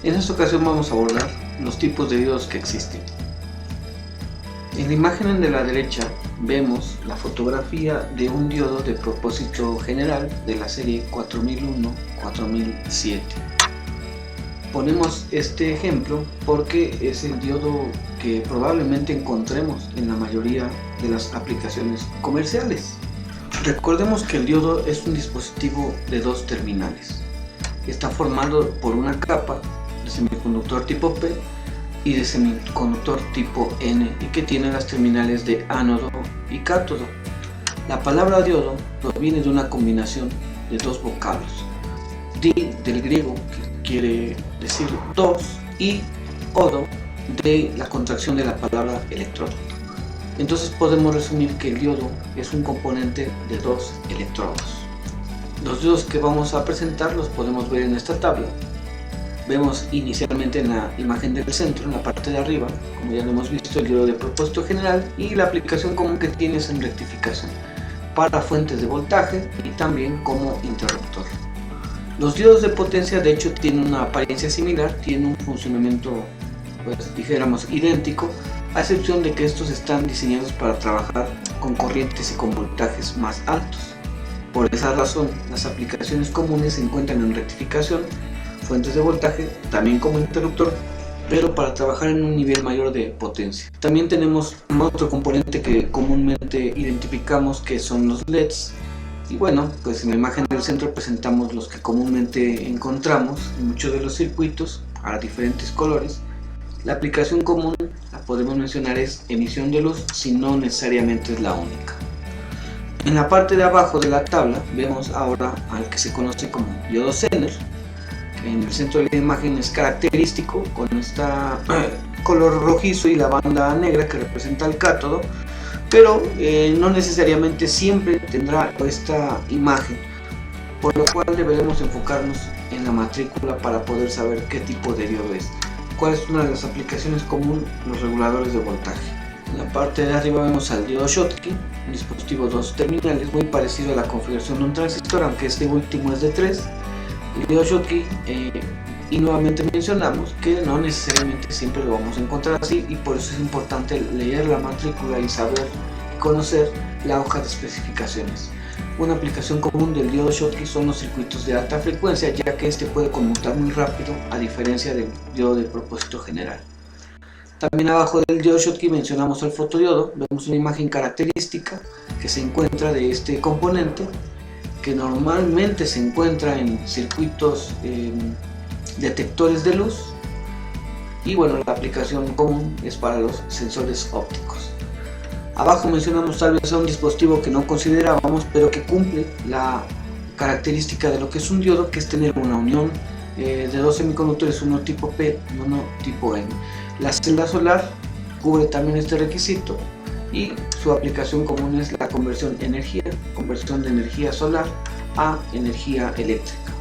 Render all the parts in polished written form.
En esta ocasión vamos a abordar los tipos de diodos que existen. En la imagen de la derecha vemos la fotografía de un diodo de propósito general de la serie 4001-4007. Ponemos este ejemplo porque es el diodo que probablemente encontremos en la mayoría de las aplicaciones comerciales. Recordemos que el diodo es un dispositivo de dos terminales. Está formado por una capa de semiconductor tipo P y de semiconductor tipo N, y que tiene las terminales de ánodo y cátodo. La palabra diodo proviene de una combinación de dos vocablos, di del griego, que quiere decir dos, y odo de la contracción de la palabra electrodo. Entonces podemos resumir que el diodo es un componente de dos electrodos. Los diodos que vamos a presentar los podemos ver en esta tabla. Vemos inicialmente en la imagen del centro, en la parte de arriba, como ya lo hemos visto, el diodo de propósito general, y la aplicación común que tiene es en rectificación para fuentes de voltaje y también como interruptor. Los diodos de potencia de hecho tienen una apariencia similar, tienen un funcionamiento, pues dijéramos, idéntico, a excepción de que estos están diseñados para trabajar con corrientes y con voltajes más altos. Por esa razón, las aplicaciones comunes se encuentran en rectificación, fuentes de voltaje, también como interruptor, pero para trabajar en un nivel mayor de potencia. También tenemos otro componente que comúnmente identificamos, que son los LEDs. Y bueno, pues en la imagen del centro presentamos los que comúnmente encontramos en muchos de los circuitos a diferentes colores. La aplicación común, la podemos mencionar, es emisión de luz, si no necesariamente es la única. En la parte de abajo de la tabla vemos ahora al que se conoce como diodo Zener. En el centro de la imagen es característico, con este color rojizo y la banda negra que representa el cátodo, pero no necesariamente siempre tendrá esta imagen, por lo cual deberemos enfocarnos en la matrícula para poder saber qué tipo de diodo es. ¿Cuál es una de las aplicaciones comunes? Los reguladores de voltaje. En la parte de arriba vemos al diodo Schottky, un dispositivo de dos terminales muy parecido a la configuración de un transistor, aunque este último es de 3. El diodo Schottky, y nuevamente mencionamos que no necesariamente siempre lo vamos a encontrar así, y por eso es importante leer la matrícula y saber y conocer la hoja de especificaciones. Una aplicación común del diodo Schottky son los circuitos de alta frecuencia, ya que este puede conmutar muy rápido, a diferencia del diodo de propósito general. También abajo del diodo Schottky mencionamos el fotodiodo. Vemos una imagen característica que se encuentra de este componente, que normalmente se encuentra en circuitos detectores de luz, y bueno, la aplicación común es para los sensores ópticos. Abajo mencionamos tal vez a un dispositivo que no considerábamos, pero que cumple la característica de lo que es un diodo, que es tener una unión de dos semiconductores, uno tipo P y uno tipo N. La celda solar cubre también este requisito, y su aplicación común es la conversión de energía solar a energía eléctrica.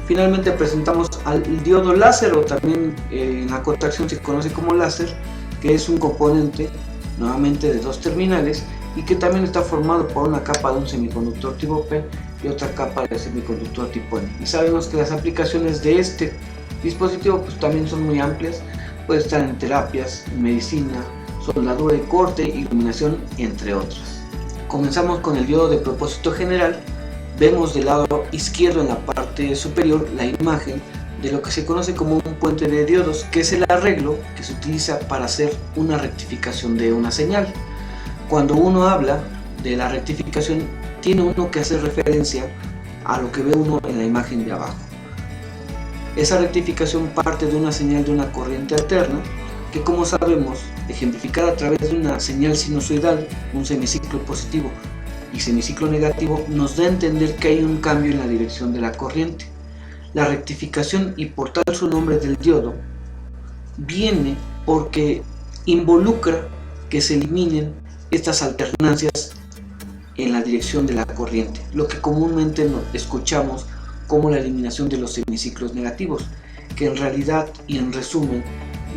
Finalmente presentamos al diodo láser, o también en la contracción se conoce como láser, que es un componente nuevamente de dos terminales y que también está formado por una capa de un semiconductor tipo P y otra capa de semiconductor tipo N. Y sabemos que las aplicaciones de este dispositivo pues también son muy amplias, puede estar en terapias, en medicina, soldadura y corte, iluminación, entre otras. Comenzamos con el diodo de propósito general. Vemos del lado izquierdo en la parte superior la imagen de lo que se conoce como un puente de diodos, que es el arreglo que se utiliza para hacer una rectificación de una señal. Cuando uno habla de la rectificación, tiene uno que hacer referencia a lo que ve uno en la imagen de abajo. Esa rectificación parte de una señal de una corriente alterna, que, como sabemos, ejemplificada a través de una señal sinusoidal, un semiciclo positivo y semiciclo negativo, nos da a entender que hay un cambio en la dirección de la corriente. La rectificación, y por tal su nombre del diodo, viene porque involucra que se eliminen estas alternancias en la dirección de la corriente, lo que comúnmente escuchamos como la eliminación de los semiciclos negativos, que en realidad y en resumen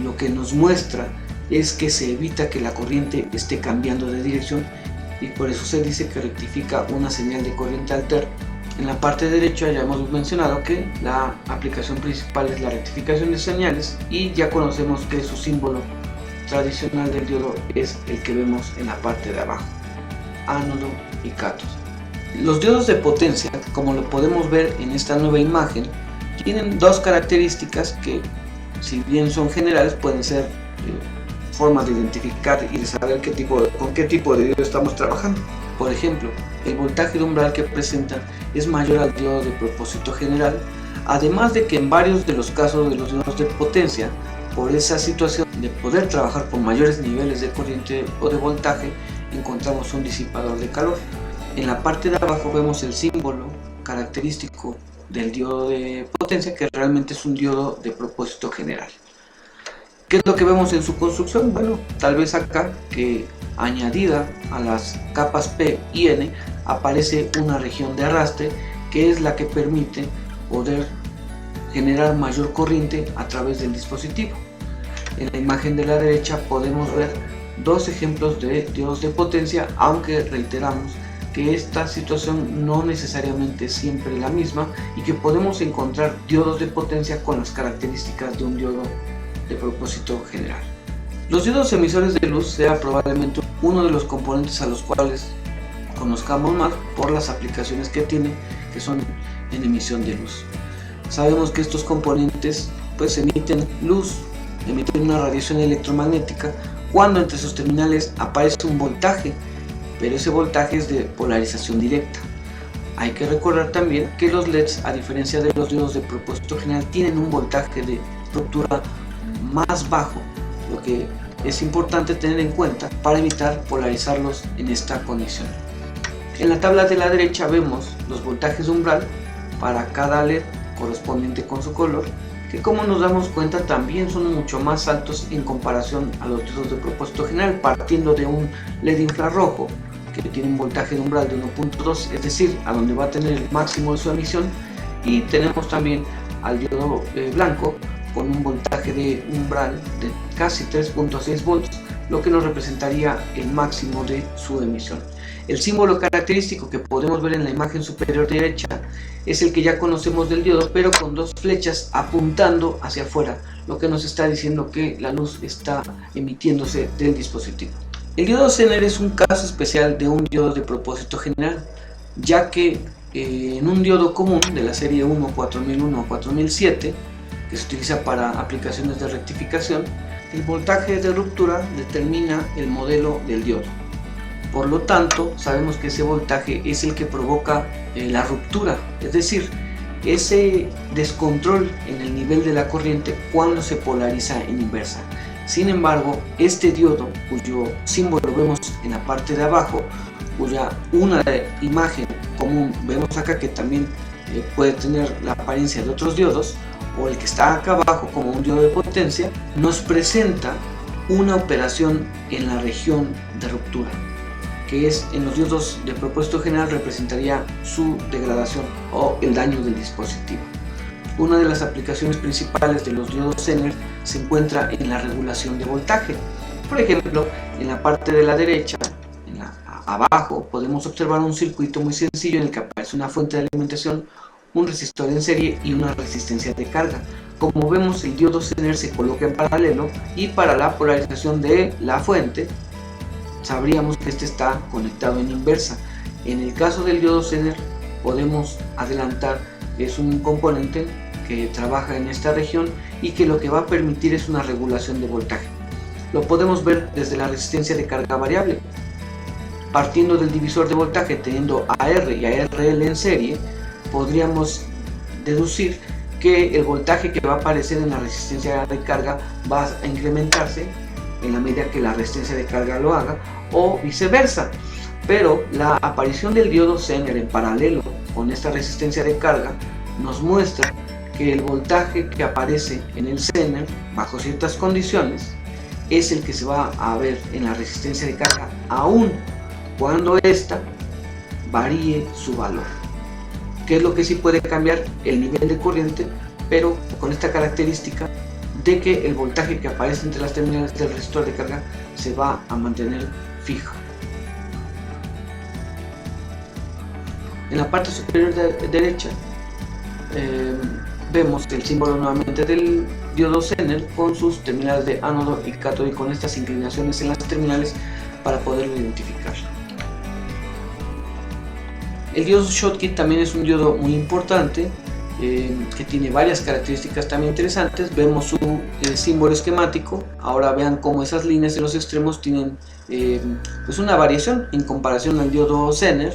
lo que nos muestra es que se evita que la corriente esté cambiando de dirección, y por eso se dice que rectifica una señal de corriente alterna En la parte derecha ya hemos mencionado que la aplicación principal es la rectificación de señales y ya conocemos que su símbolo tradicional del diodo es el que vemos en la parte de abajo, ánodo y cátodo. Los diodos de potencia, como lo podemos ver en esta nueva imagen, tienen dos características que, si bien son generales, pueden ser formas de identificar y de saber con qué tipo de diodo estamos trabajando. Por ejemplo, el voltaje de umbral que presentan es mayor al diodo de propósito general, además de que en varios de los casos de los diodos de potencia, por esa situación de poder trabajar con mayores niveles de corriente o de voltaje, encontramos un disipador de calor. En la parte de abajo vemos el símbolo característico del diodo de potencia, que realmente es un diodo de propósito general. ¿Qué es lo que vemos en su construcción? Bueno, tal vez acá que añadida a las capas P y N aparece una región de arrastre que es la que permite poder generar mayor corriente a través del dispositivo. En la imagen de la derecha podemos ver dos ejemplos de diodos de potencia, aunque reiteramos que esta situación no necesariamente es siempre la misma y que podemos encontrar diodos de potencia con las características de un diodo de propósito general. Los diodos emisores de luz sea probablemente uno de los componentes a los cuales conozcamos más por las aplicaciones que tiene, que son en emisión de luz. Sabemos que estos componentes pues emiten luz, emiten una radiación electromagnética cuando entre sus terminales aparece un voltaje, pero ese voltaje es de polarización directa. Hay que recordar también que los LEDs, a diferencia de los diodos de propósito general, tienen un voltaje de ruptura más bajo, lo que es importante tener en cuenta para evitar polarizarlos en esta condición. En la tabla de la derecha vemos los voltajes de umbral para cada LED correspondiente con su color, que como nos damos cuenta también son mucho más altos en comparación a los diodos de propósito general, partiendo de un LED infrarrojo que tiene un voltaje de umbral de 1.2, es decir, a donde va a tener el máximo de su emisión, y tenemos también al diodo blanco con un voltaje de umbral de casi 3.6 volts, lo que nos representaría el máximo de su emisión. El símbolo característico que podemos ver en la imagen superior derecha es el que ya conocemos del diodo, pero con dos flechas apuntando hacia afuera, lo que nos está diciendo que la luz está emitiéndose del dispositivo. El diodo Zener es un caso especial de un diodo de propósito general, ya que en un diodo común de la serie 1, 4001 o 4007, que se utiliza para aplicaciones de rectificación, el voltaje de ruptura determina el modelo del diodo. Por lo tanto, sabemos que ese voltaje es el que provoca la ruptura, es decir, ese descontrol en el nivel de la corriente cuando se polariza en inversa. Sin embargo, este diodo, cuyo símbolo vemos en la parte de abajo, cuya una imagen común vemos acá que también puede tener la apariencia de otros diodos, o el que está acá abajo como un diodo de potencia, nos presenta una operación en la región de ruptura, que es en los diodos de propósito general representaría su degradación o el daño del dispositivo. Una de las aplicaciones principales de los diodos Zener se encuentra en la regulación de voltaje. Por ejemplo, en la parte de la derecha, abajo, podemos observar un circuito muy sencillo en el que aparece una fuente de alimentación, un resistor en serie y una resistencia de carga. Como vemos, el diodo Zener se coloca en paralelo y para la polarización de la fuente sabríamos que este está conectado en inversa. En el caso del diodo Zener podemos adelantar que es un componente que trabaja en esta región y que lo que va a permitir es una regulación de voltaje. Lo podemos ver desde la resistencia de carga variable. Partiendo del divisor de voltaje, teniendo AR y ARL en serie, podríamos deducir que el voltaje que va a aparecer en la resistencia de carga va a incrementarse en la medida que la resistencia de carga lo haga, o viceversa. Pero la aparición del diodo Zener en paralelo con esta resistencia de carga nos muestra que el voltaje que aparece en el Zener bajo ciertas condiciones es el que se va a ver en la resistencia de carga, aún cuando ésta varíe su valor. ¿Qué es lo que sí puede cambiar? El nivel de corriente, pero con esta característica de que el voltaje que aparece entre las terminales del resistor de carga se va a mantener fijo. En la parte superior derecha vemos el símbolo nuevamente del diodo Zener con sus terminales de ánodo y cátodo y con estas inclinaciones en las terminales para poderlo identificar. El diodo Schottky también es un diodo muy importante que tiene varias características también interesantes. Vemos su símbolo esquemático. Ahora vean cómo esas líneas en los extremos tienen pues una variación en comparación al diodo Zener.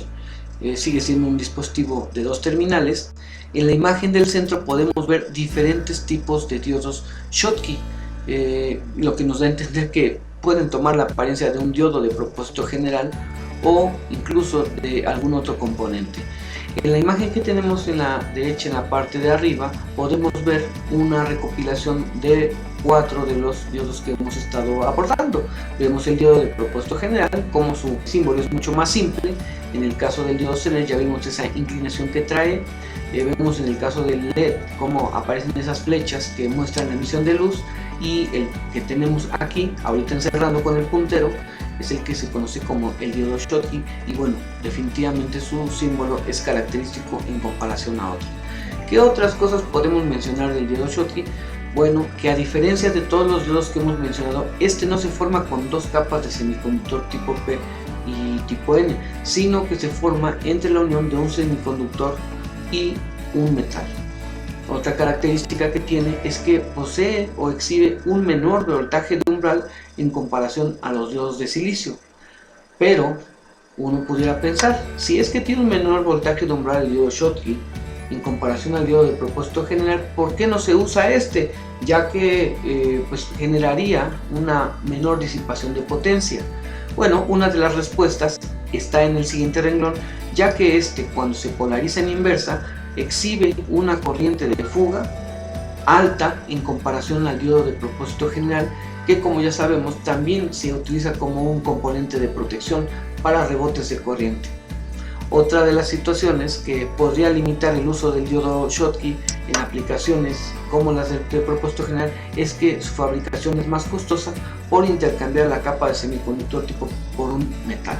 Sigue siendo un dispositivo de dos terminales. En la imagen del centro podemos ver diferentes tipos de diodos Schottky, lo que nos da a entender que pueden tomar la apariencia de un diodo de propósito general o incluso de algún otro componente. En la imagen que tenemos en la derecha, en la parte de arriba, podemos ver una recopilación de 4 de los diodos que hemos estado abordando. Vemos el diodo de propósito general, como su símbolo es mucho más simple. En el caso del diodo Zener ya vimos esa inclinación que trae. Vemos en el caso del LED cómo aparecen esas flechas que muestran la emisión de luz, y el que tenemos aquí, ahorita encerrando con el puntero, es el que se conoce como el diodo Schottky, y bueno, definitivamente su símbolo es característico en comparación a otros. ¿Qué otras cosas podemos mencionar del diodo Schottky? Bueno, que a diferencia de todos los diodos que hemos mencionado, este no se forma con dos capas de semiconductor tipo P y tipo N, sino que se forma entre la unión de un semiconductor y un metal. Otra característica que tiene es que posee o exhibe un menor voltaje de umbral en comparación a los diodos de silicio. Pero uno pudiera pensar, si es que tiene un menor voltaje de umbral el diodo Schottky en comparación al diodo de propósito general, ¿por qué no se usa este? Ya que pues generaría una menor disipación de potencia. Bueno, una de las respuestas está en el siguiente renglón, ya que este, cuando se polariza en inversa, exhibe una corriente de fuga alta en comparación al diodo de propósito general, que como ya sabemos también se utiliza como un componente de protección para rebotes de corriente. Otra de las situaciones que podría limitar el uso del diodo Schottky en aplicaciones como las de propósito general es que su fabricación es más costosa por intercambiar la capa de semiconductor tipo por un metal.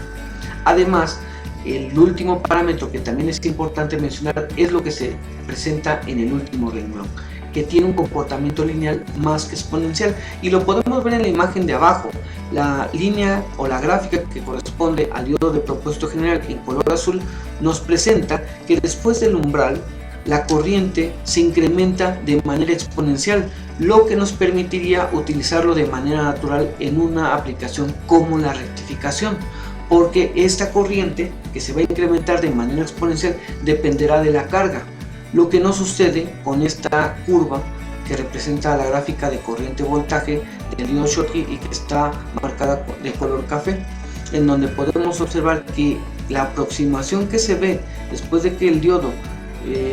Además, el último parámetro que también es importante mencionar es lo que se presenta en el último renglón, que tiene un comportamiento lineal más que exponencial, y lo podemos ver en la imagen de abajo. La línea o la gráfica que corresponde al diodo de propósito general en color azul nos presenta que después del umbral la corriente se incrementa de manera exponencial, lo que nos permitiría utilizarlo de manera natural en una aplicación como la rectificación, porque esta corriente que se va a incrementar de manera exponencial dependerá de la carga, lo que no sucede con esta curva que representa la gráfica de corriente-voltaje del diodo Schottky y que está marcada de color café, en donde podemos observar que la aproximación que se ve después de que el diodo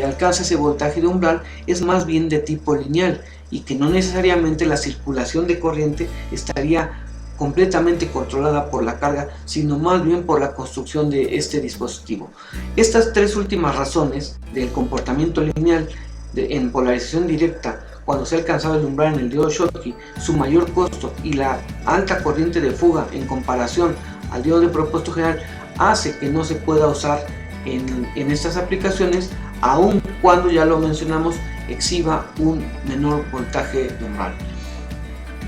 alcanza ese voltaje de umbral es más bien de tipo lineal, y que no necesariamente la circulación de corriente estaría completamente controlada por la carga, sino más bien por la construcción de este dispositivo. Estas tres últimas razones del comportamiento lineal en polarización directa cuando se ha alcanzado el umbral en el diodo Schottky, su mayor costo y la alta corriente de fuga en comparación al diodo de propósito general, hace que no se pueda usar en estas aplicaciones, aun cuando, ya lo mencionamos, exhiba un menor voltaje de umbral.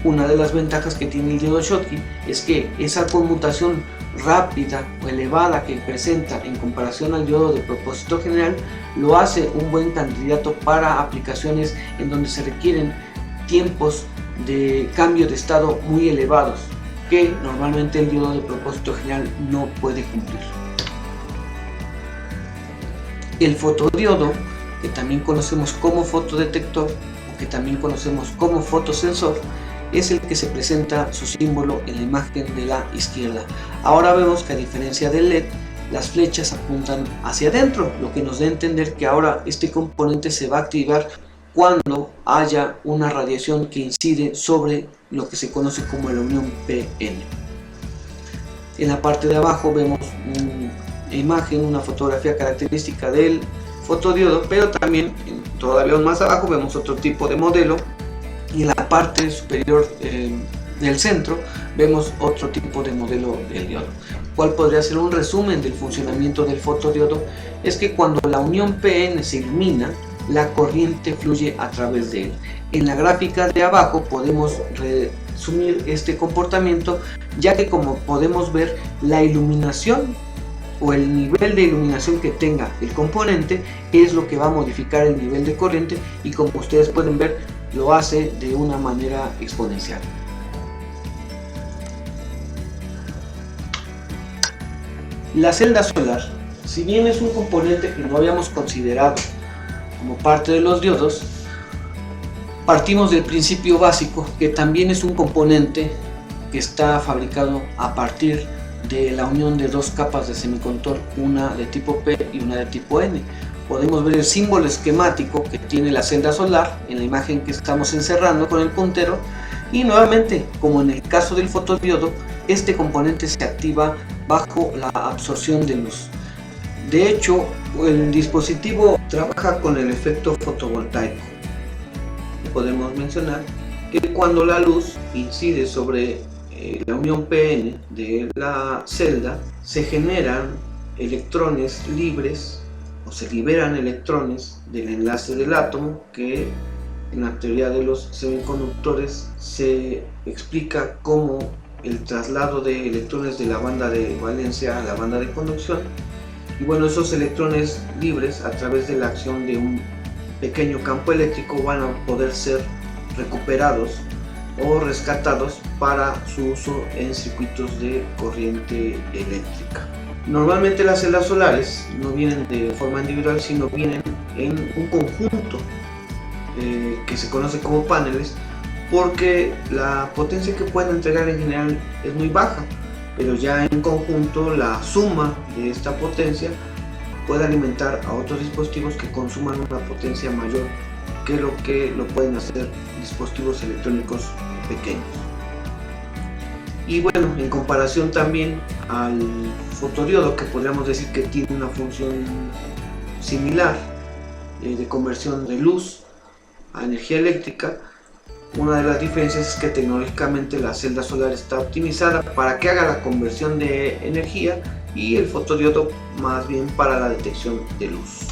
Una de las ventajas que tiene el diodo Schottky es que esa conmutación rápida o elevada que presenta en comparación al diodo de propósito general lo hace un buen candidato para aplicaciones en donde se requieren tiempos de cambio de estado muy elevados, que normalmente el diodo de propósito general no puede cumplir. El fotodiodo, que también conocemos como fotodetector o que también conocemos como fotosensor, es el que se presenta su símbolo en la imagen de la izquierda. Ahora vemos que, a diferencia del LED, las flechas apuntan hacia adentro, lo que nos da a entender que ahora este componente se va a activar cuando haya una radiación que incide sobre lo que se conoce como la unión PN. En la parte de abajo vemos una imagen, una fotografía característica del fotodiodo, pero también todavía más abajo vemos otro tipo de modelo, y en la parte superior del centro vemos otro tipo de modelo del diodo. ¿Cuál podría ser un resumen del funcionamiento del fotodiodo? Es que cuando la unión PN se ilumina, la corriente fluye a través de él. En la gráfica de abajo podemos resumir este comportamiento, ya que como podemos ver, la iluminación o el nivel de iluminación que tenga el componente es lo que va a modificar el nivel de corriente, y como ustedes pueden ver, lo hace de una manera exponencial. La celda solar, si bien es un componente que no habíamos considerado como parte de los diodos, partimos del principio básico que también es un componente que está fabricado a partir de la unión de dos capas de semiconductor, una de tipo P y una de tipo N. Podemos ver el símbolo esquemático que tiene la celda solar en la imagen que estamos encerrando con el puntero, y nuevamente, como en el caso del fotodiodo, este componente se activa bajo la absorción de luz. De hecho, el dispositivo trabaja con el efecto fotovoltaico. Podemos mencionar que cuando la luz incide sobre la unión PN de la celda, se generan electrones libres o se liberan electrones del enlace del átomo, que en la teoría de los semiconductores se explica como el traslado de electrones de la banda de valencia a la banda de conducción. Y bueno, esos electrones libres, a través de la acción de un pequeño campo eléctrico, van a poder ser recuperados o rescatados para su uso en circuitos de corriente eléctrica. Normalmente las celdas solares no vienen de forma individual, sino vienen en un conjunto que se conoce como paneles, porque la potencia que pueden entregar en general es muy baja, pero ya en conjunto la suma de esta potencia puede alimentar a otros dispositivos que consuman una potencia mayor que lo pueden hacer dispositivos electrónicos pequeños. Y bueno, en comparación también al fotodiodo, que podríamos decir que tiene una función similar de conversión de luz a energía eléctrica, una de las diferencias es que tecnológicamente la celda solar está optimizada para que haga la conversión de energía, y el fotodiodo más bien para la detección de luz.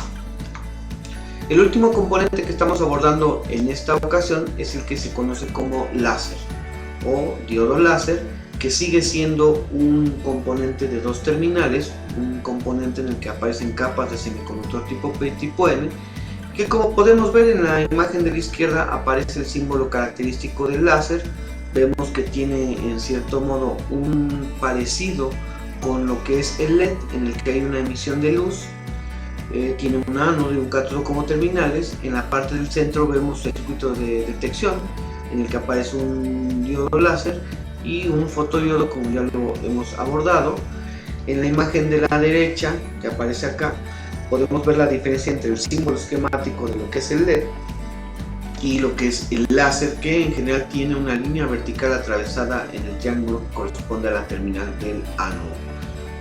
El último componente que estamos abordando en esta ocasión es el que se conoce como láser o diodo láser, que sigue siendo un componente de dos terminales, un componente en el que aparecen capas de semiconductor tipo P y tipo N, que como podemos ver en la imagen de la izquierda aparece el símbolo característico del láser. Vemos que tiene en cierto modo un parecido con lo que es el LED, en el que hay una emisión de luz. Tiene un ánodo y un cátodo como terminales. En la parte del centro vemos el circuito de detección, en el que aparece un diodo láser y un fotodiodo, como ya lo hemos abordado. En la imagen de la derecha, que aparece acá, podemos ver la diferencia entre el símbolo esquemático de lo que es el LED y lo que es el láser, que en general tiene una línea vertical atravesada en el triángulo que corresponde a la terminal del ánodo.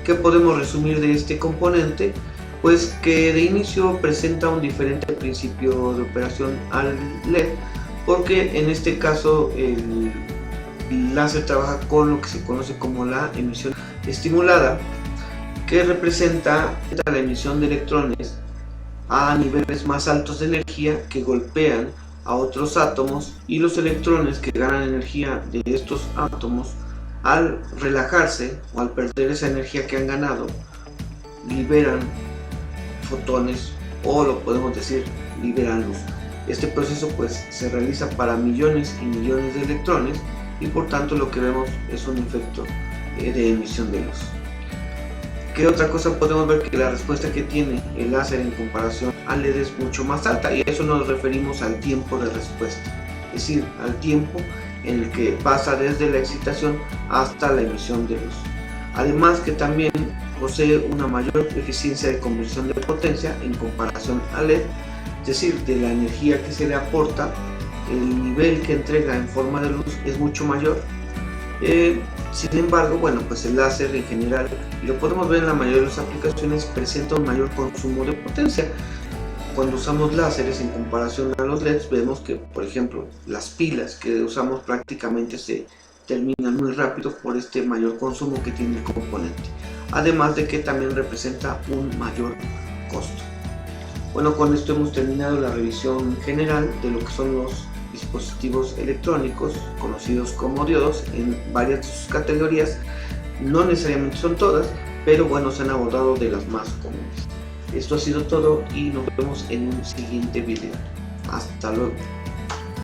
¿Qué podemos resumir de este componente? Pues que de inicio presenta un diferente principio de operación al LED, porque en este caso el láser trabaja con lo que se conoce como la emisión estimulada, que representa la emisión de electrones a niveles más altos de energía que golpean a otros átomos, y los electrones que ganan energía de estos átomos, al relajarse o al perder esa energía que han ganado, liberan fotones, o lo podemos decir, liberan luz. Este proceso pues se realiza para millones y millones de electrones, y por tanto lo que vemos es un efecto de emisión de luz. ¿Qué otra cosa podemos ver? Que la respuesta que tiene el láser en comparación al LED es mucho más alta, y a eso nos referimos al tiempo de respuesta, es decir, al tiempo en el que pasa desde la excitación hasta la emisión de luz. Además que también posee una mayor eficiencia de conversión de potencia en comparación al LED, es decir, de la energía que se le aporta, el nivel que entrega en forma de luz es mucho mayor. Sin embargo, bueno, pues el láser en general, y lo podemos ver en la mayoría de las aplicaciones, presenta un mayor consumo de potencia. Cuando usamos láseres en comparación a los LEDs, vemos que, por ejemplo, las pilas que usamos prácticamente se terminan muy rápido por este mayor consumo que tiene el componente, además de que también representa un mayor costo. Bueno, con esto hemos terminado la revisión general de lo que son los dispositivos electrónicos conocidos como diodos en varias de sus categorías. No necesariamente son todas, pero bueno, se han abordado de las más comunes. Esto ha sido todo y nos vemos en un siguiente video. Hasta luego.